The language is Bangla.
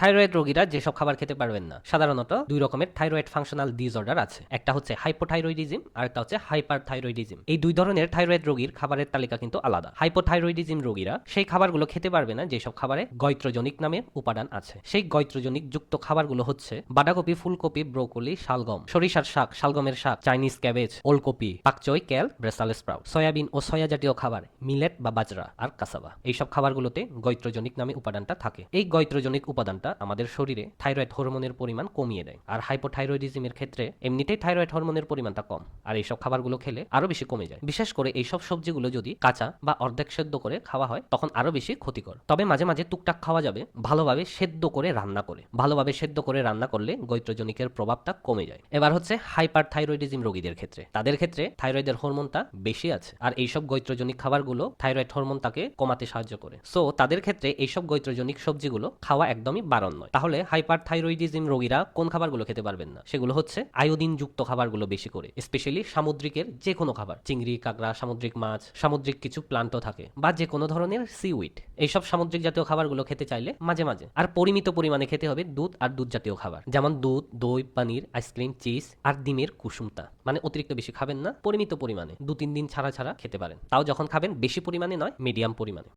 থাইরয়েড রোগীরা যেসব খাবার খেতে পারবেন না, সাধারণত দুই রকমের থাইরয়েড ফাংশনাল ডিসঅর্ডার আছে। একটা হচ্ছে হাইপোথাইরয়েডিজম আর একটা হচ্ছে হাইপারথাইরয়েডিজম। এই দুই ধরনের থাইরয়েড রোগীর খাবারের তালিকা কিন্তু আলাদা। হাইপোথাইরয়েডিজম রোগীরা সেই খাবারগুলো খেতে পারবে না যেসব খাবারে গয়ত্রজনিক নামের উপাদান আছে। সেই গয়ত্রজনিক যুক্ত খাবারগুলো হচ্ছে বাঁধাকপি, ফুলকপি, ব্রোকলি, শালগম, সরিষার শাক, শালগমের শাক, চাইনিজ ক্যাবেজ, ওলকপি, পাকচই, কেল, ব্রাসেলস স্প্রাউট, সয়াবিন ও সয়া জাতীয় খাবার, মিলেট বা বাজরা আর কাসাবা। এইসব খাবারগুলোতে গয়ত্রজনিক নামে উপাদানটা থাকে। এই গয়ত্রজনিক উপাদানটা আমাদের শরীরে থাইরয়েড হরমোনের পরিমাণ কমিয়ে দেয়। আর হাইপোথাইরয়েডিজমের ক্ষেত্রে এমনিতেই থাইরয়েড হরমোনের পরিমাণটা কম, আর এইসব খাবারগুলো খেলে আরো বেশি কমে যায়। বিশেষ করে এইসব সবজিগুলো যদি কাঁচা বা অর্ধেক সেদ্ধ করে খাওয়া হয় তখন আরো বেশি ক্ষতিকর। তবে মাঝে মাঝে টুকটাক খাওয়া যাবে, ভালোভাবে সেদ্ধ করে রান্না করে। ভালোভাবে সেদ্ধ করে রান্না করলে গয়ত্রজনিকের প্রভাবটা কমে যায়। এবার হচ্ছে হাইপারথাইরয়েডিজম রোগীদের ক্ষেত্রে, তাদের ক্ষেত্রে থাইরয়েডের হরমোনটা বেশি আছে, আর এইসব গয়ত্রজনিক খাবারগুলো থাইরয়েড হরমোনটাকে কমাতে সাহায্য করে। সো তাদের ক্ষেত্রে এইসব গয়ত্রজনিক সবজিগুলো খাওয়া একদমই বারণ নয়। তাহলে হাইপারথাইরয়েডিজম রোগীরা কোন খাবারগুলো খেতে পারবেন না? সেগুলো হচ্ছে আয়োডিন যুক্ত খাবারগুলো বেশি করে, স্পেশালি সামুদ্রিকের যে কোনো খাবার, চিংড়ি, কাঁকড়া, সামুদ্রিক মাছ, সামুদ্রিক কিছু প্লান্টও থাকে, বা যে কোনো ধরনের সিউইড। এইসব সামুদ্রিক জাতীয় খাবারগুলো খেতে চাইলে মাঝে মাঝে আর পরিমিত পরিমাণে খেতে হবে দুধ আর দুধ জাতীয় খাবার, যেমন দুধ, দই, পানির, আইসক্রিম, চিজ আর ডিমের কুসুমটা। মানে অতিরিক্ত বেশি খাবেন না, পরিমিত পরিমাণে 2-3 দিন ছাড়া ছাড়া খেতে পারেন। তাও যখন খাবেন বেশি পরিমাণে নয়, মিডিয়াম পরিমাণে।